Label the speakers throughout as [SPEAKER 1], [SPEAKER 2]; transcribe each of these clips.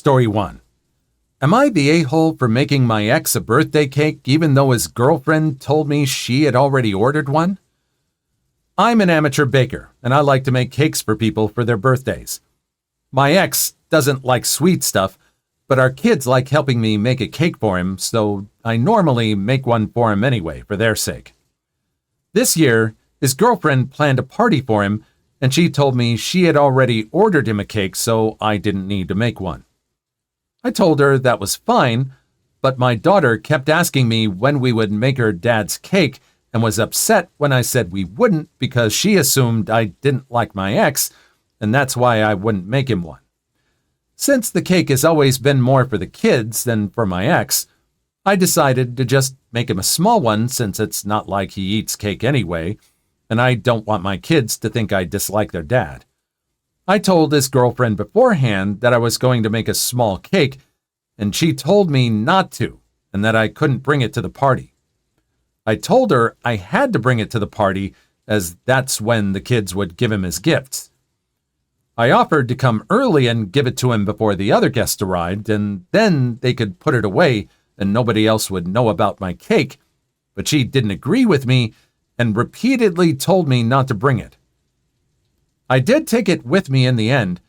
[SPEAKER 1] Story 1. Am I the a-hole for making my ex a birthday cake even though his girlfriend told me she had already ordered one? I'm an amateur baker, and I like to make cakes for people for their birthdays. My ex doesn't like sweet stuff, but our kids like helping me make a cake for him, so I normally make one for him anyway, for their sake. This year, his girlfriend planned a party for him, and she told me she had already ordered him a cake, so I didn't need to make one. I told her that was fine, but my daughter kept asking me when we would make her dad's cake and was upset when I said we wouldn't because she assumed I didn't like my ex, and that's why I wouldn't make him one. Since the cake has always been more for the kids than for my ex, I decided to just make him a small one since it's not like he eats cake anyway, and I don't want my kids to think I dislike their dad. I told his girlfriend beforehand that I was going to make a small cake, and she told me not to, and that I couldn't bring it to the party. I told her I had to bring it to the party, as that's when the kids would give him his gifts. I offered to come early and give it to him before the other guests arrived, and then they could put it away and nobody else would know about my cake, but she didn't agree with me and repeatedly told me not to bring it. I did take it with me in the end,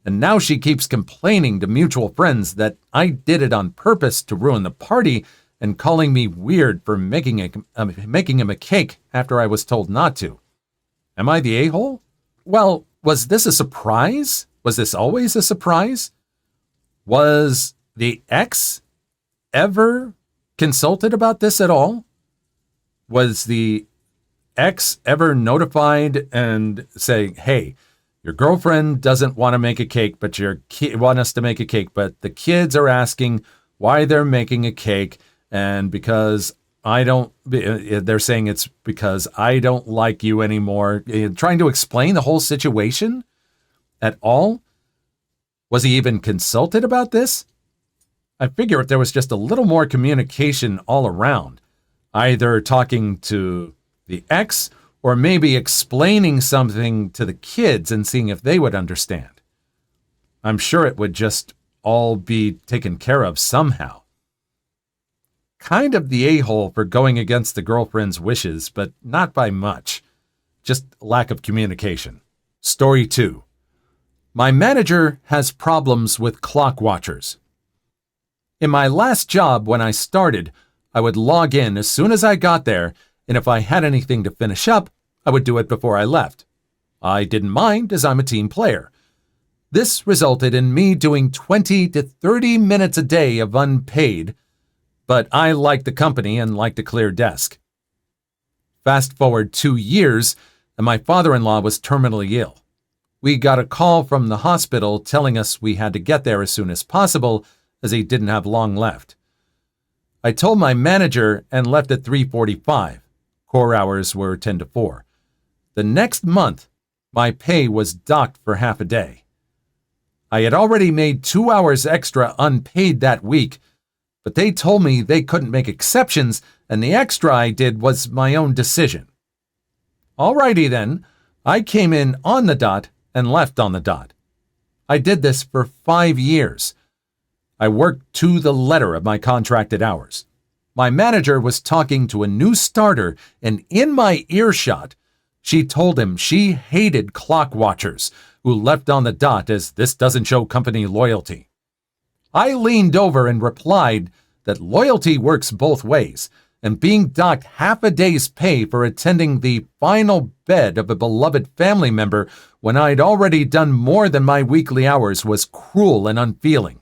[SPEAKER 1] and now she keeps complaining to mutual friends that I did it on purpose to ruin the party and calling me weird for making him a cake after I was told not to. Am I the a-hole? Well, was this a surprise? Was this always a surprise? Was the ex ever consulted about this at all? Was the ex ever notified and say, hey, your girlfriend doesn't want to make a cake, but want us to make a cake, but the kids are asking why they're making a cake, and because they're saying it's because I don't like you anymore, trying to explain the whole situation at all? Was he even consulted about this? I figure if there was just a little more communication all around, either talking to the ex or maybe explaining something to the kids and seeing if they would understand. I'm sure it would just all be taken care of somehow. Kind of the a-hole for going against the girlfriend's wishes, but not by much. Just lack of communication. Story 2. My manager has problems with clock watchers. In my last job when I started, I would log in as soon as I got there, and if I had anything to finish up, I would do it before I left. I didn't mind as I'm a team player. This resulted in me doing 20 to 30 minutes a day of unpaid, but I liked the company and liked a clear desk. Fast forward 2 years, and my father-in-law was terminally ill. We got a call from the hospital telling us we had to get there as soon as possible, as he didn't have long left. I told my manager and left at 3:45. Core hours were 10 to 4. The next month, my pay was docked for half a day. I had already made 2 hours extra unpaid that week, but they told me they couldn't make exceptions, and the extra I did was my own decision. Alrighty then, I came in on the dot and left on the dot. I did this for 5 years. I worked to the letter of my contracted hours. My manager was talking to a new starter, and in my earshot, she told him she hated clock watchers who left on the dot as this doesn't show company loyalty. I leaned over and replied that loyalty works both ways, and being docked half a day's pay for attending the final bed of a beloved family member when I'd already done more than my weekly hours was cruel and unfeeling.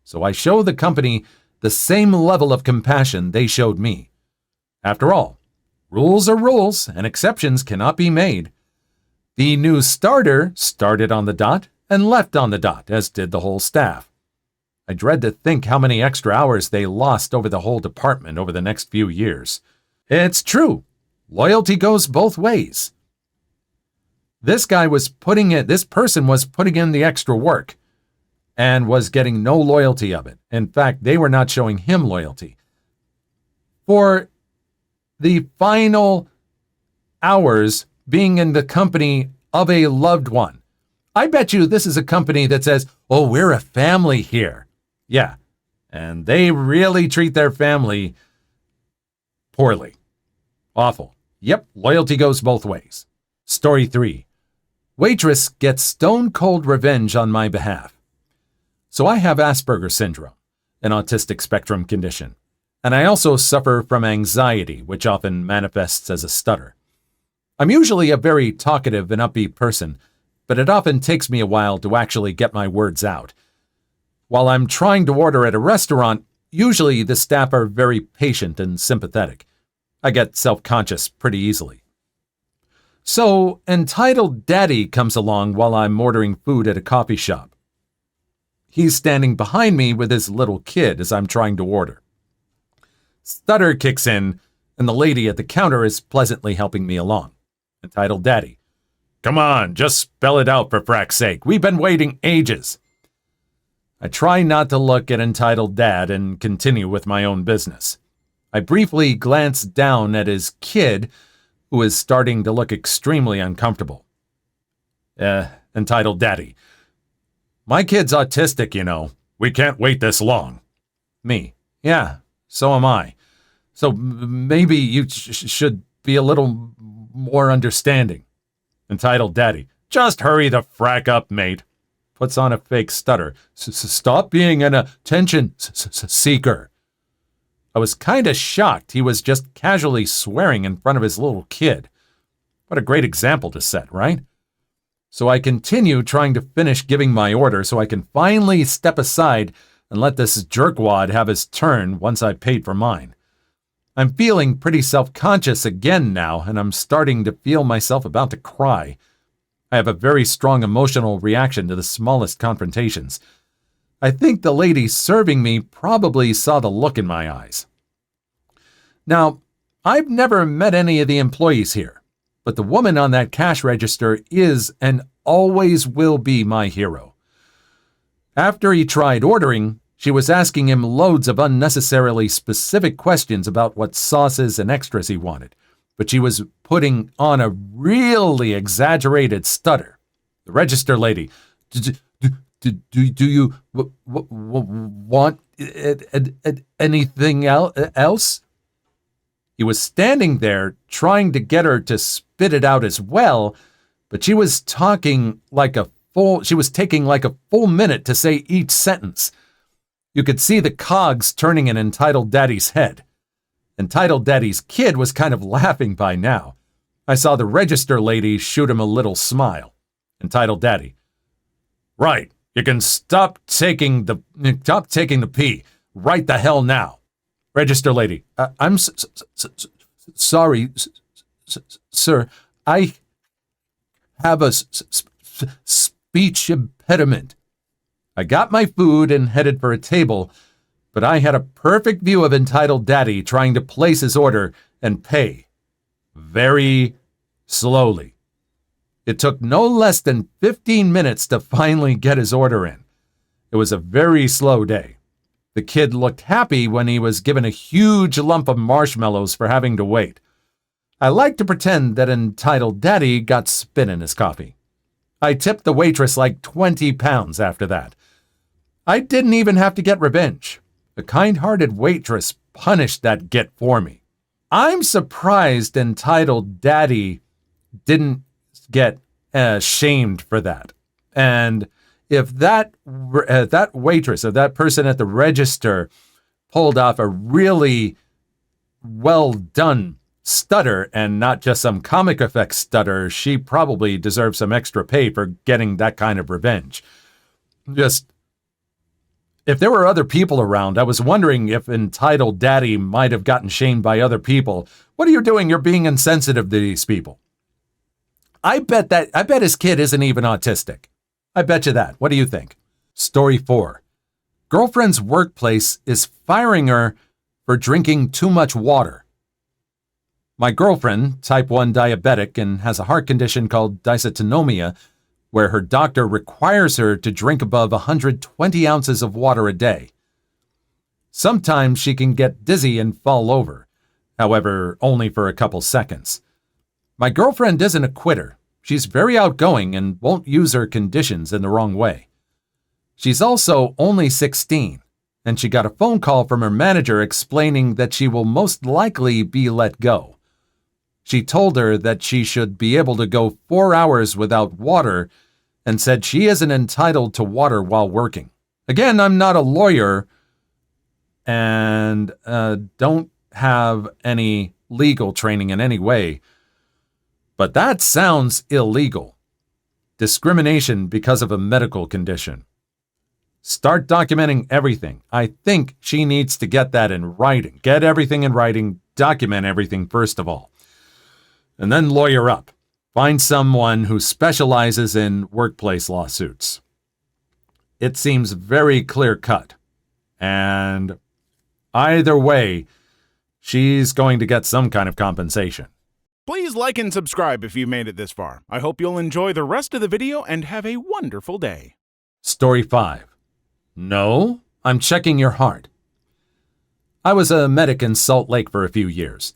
[SPEAKER 1] So I showed the company the same level of compassion they showed me. After all, rules are rules and exceptions cannot be made. The new starter started on the dot and left on the dot, as did the whole staff. I dread to think how many extra hours they lost over the whole department over the next few years. It's true. Loyalty goes both ways. This person was putting in the extra work and was getting no loyalty of it. In fact, they were not showing him loyalty. For the final hours being in the company of a loved one, I bet you this is a company that says, oh, we're a family here. Yeah, and they really treat their family poorly. Awful. Yep, loyalty goes both ways. Story 3. Waitress gets stone-cold revenge on my behalf. So I have Asperger's syndrome, an autistic spectrum condition, and I also suffer from anxiety, which often manifests as a stutter. I'm usually a very talkative and upbeat person, but it often takes me a while to actually get my words out. While I'm trying to order at a restaurant, usually the staff are very patient and sympathetic. I get self-conscious pretty easily. So, entitled Daddy comes along while I'm ordering food at a coffee shop. He's standing behind me with his little kid as I'm trying to order. Stutter kicks in, and the lady at the counter is pleasantly helping me along. Entitled Daddy. Come on, just spell it out for frack's sake. We've been waiting ages. I try not to look at Entitled Dad and continue with my own business. I briefly glance down at his kid, who is starting to look extremely uncomfortable. Entitled Daddy. My kid's autistic, you know. We can't wait this long. Me. Yeah, so am I. So maybe you should be a little more understanding. Entitled Daddy. Just hurry the frack up, mate. Puts on a fake stutter. Stop being an attention seeker. I was kind of shocked he was just casually swearing in front of his little kid. What a great example to set, right? So I continue trying to finish giving my order so I can finally step aside and let this jerkwad have his turn once I paid for mine. I'm feeling pretty self-conscious again now, and I'm starting to feel myself about to cry. I have a very strong emotional reaction to the smallest confrontations. I think the lady serving me probably saw the look in my eyes. Now, I've never met any of the employees here, but the woman on that cash register is and always will be my hero. After he tried ordering, she was asking him loads of unnecessarily specific questions about what sauces and extras he wanted, but she was putting on a really exaggerated stutter. The register lady, do you want anything else? He was standing there trying to get her to spit it out as well, but she was taking like a full minute to say each sentence. You could see the cogs turning in Entitled Daddy's head. Entitled Daddy's kid was kind of laughing by now. I saw the register lady shoot him a little smile. Entitled Daddy. Right, you can stop taking the pee. Right the hell now. Register lady. I'm sorry, sir. I have a speech impediment. I got my food and headed for a table, but I had a perfect view of Entitled Daddy trying to place his order and pay. Very slowly. It took no less than 15 minutes to finally get his order in. It was a very slow day. The kid looked happy when he was given a huge lump of marshmallows for having to wait. I like to pretend that Entitled Daddy got spit in his coffee. I tipped the waitress like 20 pounds after that. I didn't even have to get revenge. The kind-hearted waitress punished that git for me. I'm surprised Entitled Daddy didn't get shamed for that. And if that waitress or that person at the register pulled off a really well done stutter and not just some comic effect stutter, she probably deserves some extra pay for getting that kind of revenge. Just, if there were other people around, I was wondering if Entitled Daddy might have gotten shamed by other people. What are you doing? You're being insensitive to these people. I bet his kid isn't even autistic. I bet you that. What do you think? Story 4. Girlfriend's workplace is firing her for drinking too much water. My girlfriend, type 1 diabetic, and has a heart condition called dysautonomia, where her doctor requires her to drink above 120 ounces of water a day. Sometimes she can get dizzy and fall over, however, only for a couple seconds. My girlfriend isn't a quitter, She's very outgoing and won't use her conditions in the wrong way. She's also only 16, and she got a phone call from her manager explaining that she will most likely be let go. She told her that she should be able to go 4 hours without water and said she isn't entitled to water while working. Again, I'm not a lawyer and don't have any legal training in any way, but that sounds illegal. Discrimination because of a medical condition. Start documenting everything. I think she needs to get that in writing. Get everything in writing. Document everything first of all. And then lawyer up. Find someone who specializes in workplace lawsuits. It seems very clear-cut. And either way, she's going to get some kind of compensation.
[SPEAKER 2] Please like and subscribe if you've made it this far. I hope you'll enjoy the rest of the video and have a wonderful day.
[SPEAKER 1] Story 5. No, I'm checking your heart. I was a medic in Salt Lake for a few years.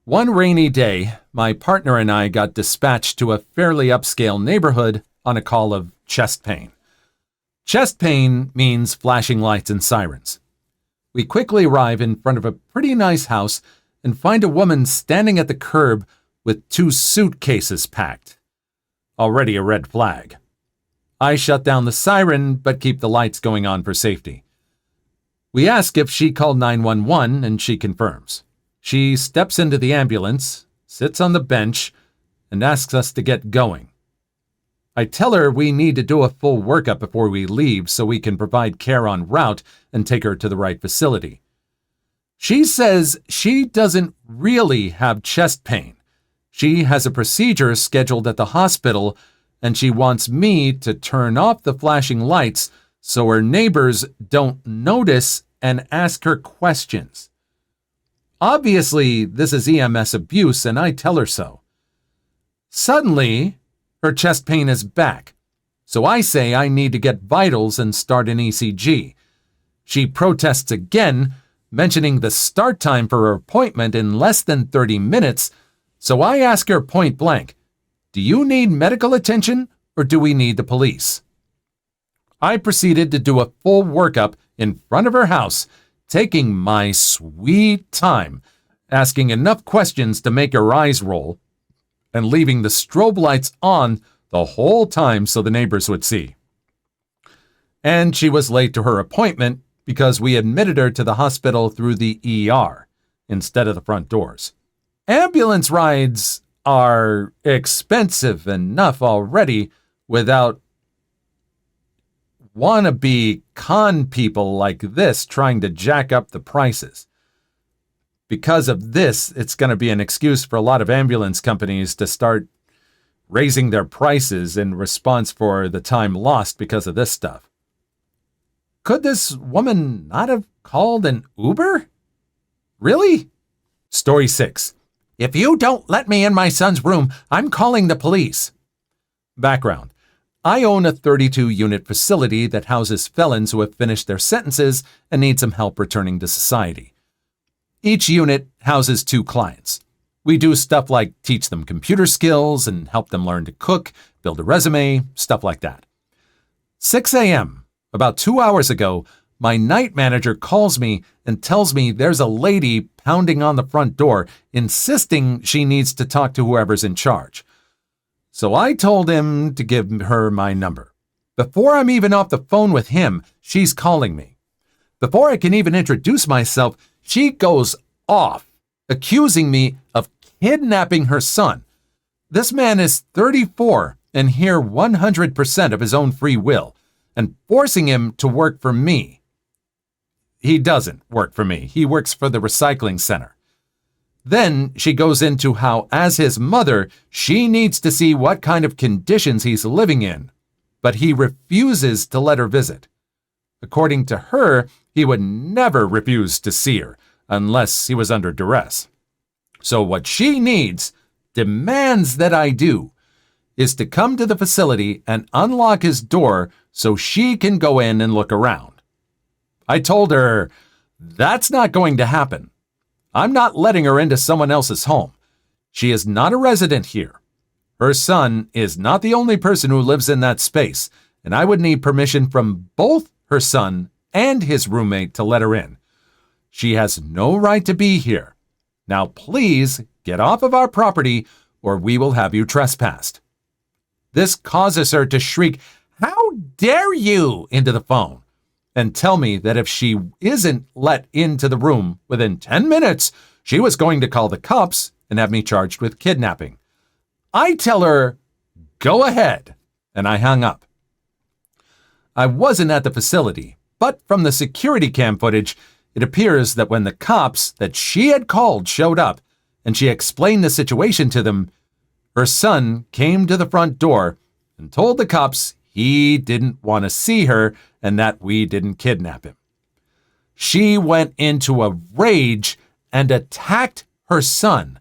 [SPEAKER 1] One rainy day, my partner and I got dispatched to a fairly upscale neighborhood on a call of chest pain. Chest pain means flashing lights and sirens. We quickly arrive in front of a pretty nice house and find a woman standing at the curb with 2 suitcases packed. Already a red flag. I shut down the siren but keep the lights going on for safety. We ask if she called 911 and she confirms. She steps into the ambulance, sits on the bench, and asks us to get going. I tell her we need to do a full workup before we leave so we can provide care en route and take her to the right facility. She says she doesn't really have chest pain. She has a procedure scheduled at the hospital, and she wants me to turn off the flashing lights so her neighbors don't notice and ask her questions. Obviously, this is EMS abuse, and I tell her so. Suddenly, her chest pain is back, so I say I need to get vitals and start an ECG. She protests again, mentioning the start time for her appointment in less than 30 minutes, so I ask her point blank, do you need medical attention or do we need the police? I proceeded to do a full workup in front of her house, taking my sweet time, asking enough questions to make her eyes roll, and leaving the strobe lights on the whole time so the neighbors would see. And she was late to her appointment because we admitted her to the hospital through the ER instead of the front doors. Ambulance rides are expensive enough already without wannabe con people like this trying to jack up the prices. Because of this, it's going to be an excuse for a lot of ambulance companies to start raising their prices in response for the time lost because of this stuff. Could this woman not have called an Uber? Really? Story 6. If you don't let me in my son's room, I'm calling the police. Background. I own a 32-unit facility that houses felons who have finished their sentences and need some help returning to society. Each unit houses 2 clients. We do stuff like teach them computer skills and help them learn to cook, build a resume, stuff like that. 6 a.m., about 2 hours ago, my night manager calls me and tells me there's a lady pounding on the front door, insisting she needs to talk to whoever's in charge. So I told him to give her my number. Before I'm even off the phone with him, she's calling me. Before I can even introduce myself, she goes off, accusing me of kidnapping her son. This man is 34 and here 100% of his own free will, and forcing him to work for me. He doesn't work for me. He works for the recycling center. Then she goes into how, as his mother, she needs to see what kind of conditions he's living in, but he refuses to let her visit. According to her, he would never refuse to see her unless he was under duress. So what she needs, demands that I do, is to come to the facility and unlock his door so she can go in and look around. I told her, that's not going to happen. I'm not letting her into someone else's home. She is not a resident here. Her son is not the only person who lives in that space, and I would need permission from both her son and his roommate to let her in. She has no right to be here. Now please get off of our property or we will have you trespassed." This causes her to shriek, "How dare you!" into the phone and tell me that if she isn't let into the room within 10 minutes, she was going to call the cops and have me charged with kidnapping. I tell her, "Go ahead," and I hung up. I wasn't at the facility, but from the security cam footage, it appears that when the cops that she had called showed up and she explained the situation to them, her son came to the front door and told the cops he didn't want to see her and that we didn't kidnap him. She went into a rage and attacked her son,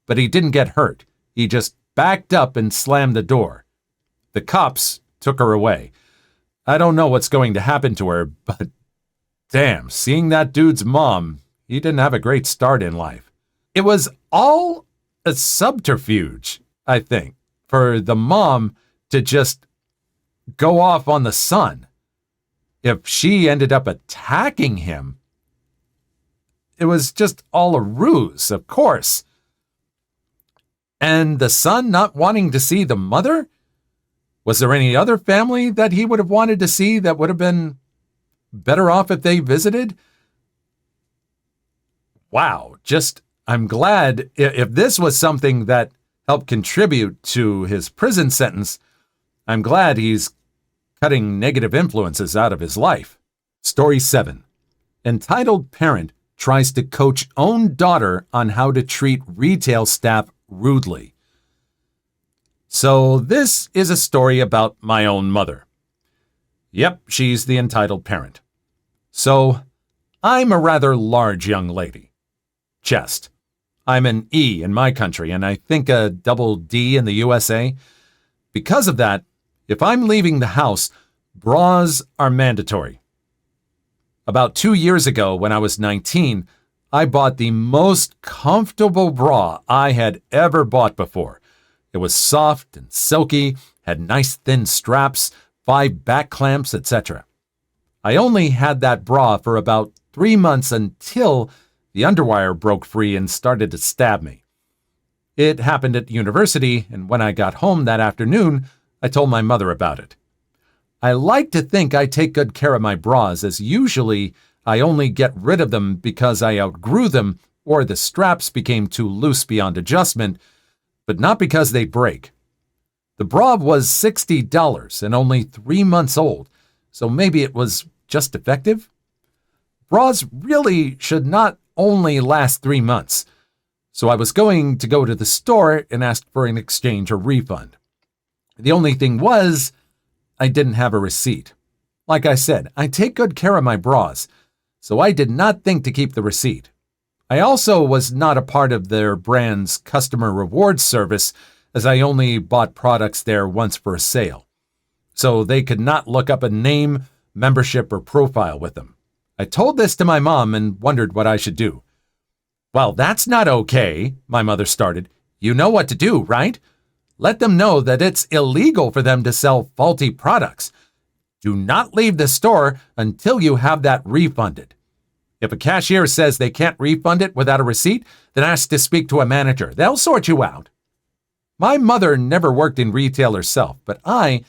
[SPEAKER 1] but he didn't get hurt. He just backed up and slammed the door. The cops took her away. I don't know what's going to happen to her, but damn, seeing that dude's mom, he didn't have a great start in life. It was all a subterfuge, I think, for the mom to just go off on the son. If she ended up attacking him, it was just all a ruse, of course. And the son not wanting to see the mother? Was there any other family that he would have wanted to see that would have been better off if they visited? Wow, I'm glad if this was something that helped contribute to his prison sentence, I'm glad he's cutting negative influences out of his life. Story 7. Entitled parent tries to coach own daughter on how to treat retail staff rudely. So this is a story about my own mother. Yep, she's the entitled parent. So I'm a rather large young lady. Chest. I'm an E in my country and I think a double D in the USA. Because of that, if I'm leaving the house, bras are mandatory. About 2 years ago, when I was 19, I bought the most comfortable bra I had ever bought before. It was soft and silky, had nice thin straps, 5 back clamps, etc. I only had that bra for about 3 months until the underwire broke free and started to stab me. It happened at university, and when I got home that afternoon, I told my mother about it. I like to think I take good care of my bras, as usually I only get rid of them because I outgrew them or the straps became too loose beyond adjustment, but not because they break. The bra was $60 and only 3 months old, so maybe it was just defective? Bras really should not only last 3 months, so I was going to go to the store and ask for an exchange or refund. The only thing was, I didn't have a receipt. Like I said, I take good care of my bras, so I did not think to keep the receipt. I also was not a part of their brand's customer rewards service, as I only bought products there once for a sale. So they could not look up a name, membership, or profile with them. I told this to my mom and wondered what I should do. "Well, that's not okay," my mother started. "You know what to do, right? Let them know that it's illegal for them to sell faulty products. Do not leave the store until you have that refunded. If a cashier says they can't refund it without a receipt, then ask to speak to a manager. They'll sort you out." My mother never worked in retail herself, but I,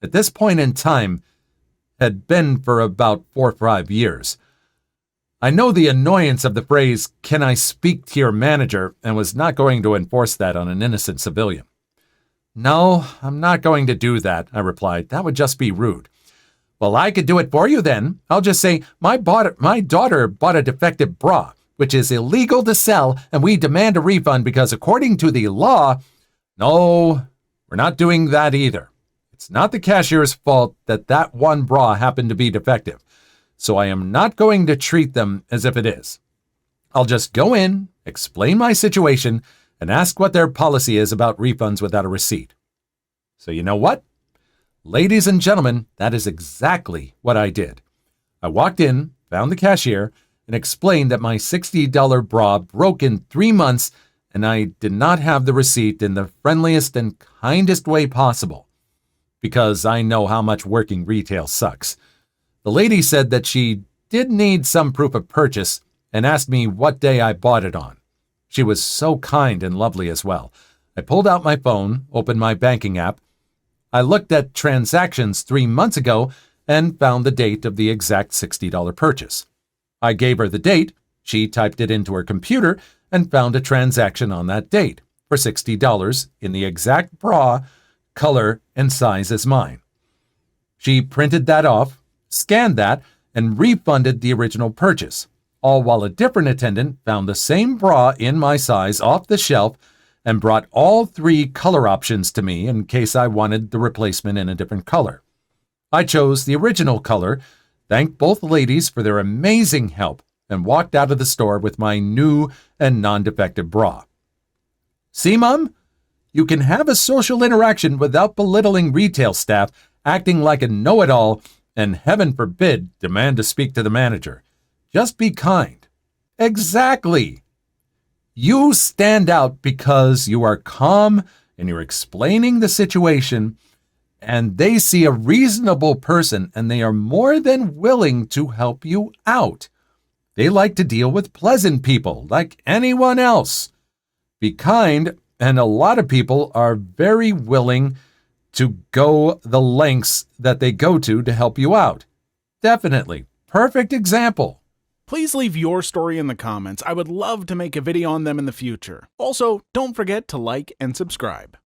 [SPEAKER 1] at this point in time, had been for about 4 or 5 years. I know the annoyance of the phrase, "Can I speak to your manager?" and was not going to enforce that on an innocent civilian. "No, I'm not going to do that," I replied. "That would just be rude." "Well, I could do it for you then. I'll just say, my daughter bought a defective bra, which is illegal to sell, and we demand a refund because according to the law..." "No, we're not doing that either. It's not the cashier's fault that that one bra happened to be defective, so I am not going to treat them as if it is. I'll just go in, explain my situation, and ask what their policy is about refunds without a receipt." So you know what? Ladies and gentlemen, that is exactly what I did. I walked in, found the cashier, and explained that my $60 bra broke in 3 months and I did not have the receipt in the friendliest and kindest way possible, because I know how much working retail sucks. The lady said that she did need some proof of purchase and asked me what day I bought it on. She was so kind and lovely as well. I pulled out my phone, opened my banking app. I looked at transactions 3 months ago and found the date of the exact $60 purchase. I gave her the date, she typed it into her computer, and found a transaction on that date for $60 in the exact bra, color, and size as mine. She printed that off, scanned that, and refunded the original purchase, all while a different attendant found the same bra in my size off the shelf and brought all 3 color options to me in case I wanted the replacement in a different color. I chose the original color, thanked both ladies for their amazing help, and walked out of the store with my new and non-defective bra. See, Mom? You can have a social interaction without belittling retail staff, acting like a know-it-all, and heaven forbid, demand to speak to the manager. Just be kind. Exactly. You stand out because you are calm and you're explaining the situation, and they see a reasonable person and they are more than willing to help you out. They like to deal with pleasant people like anyone else. Be kind, and a lot of people are very willing to go the lengths that they go to help you out. Definitely. Perfect example.
[SPEAKER 2] Please leave your story in the comments. I would love to make a video on them in the future. Also, don't forget to like and subscribe.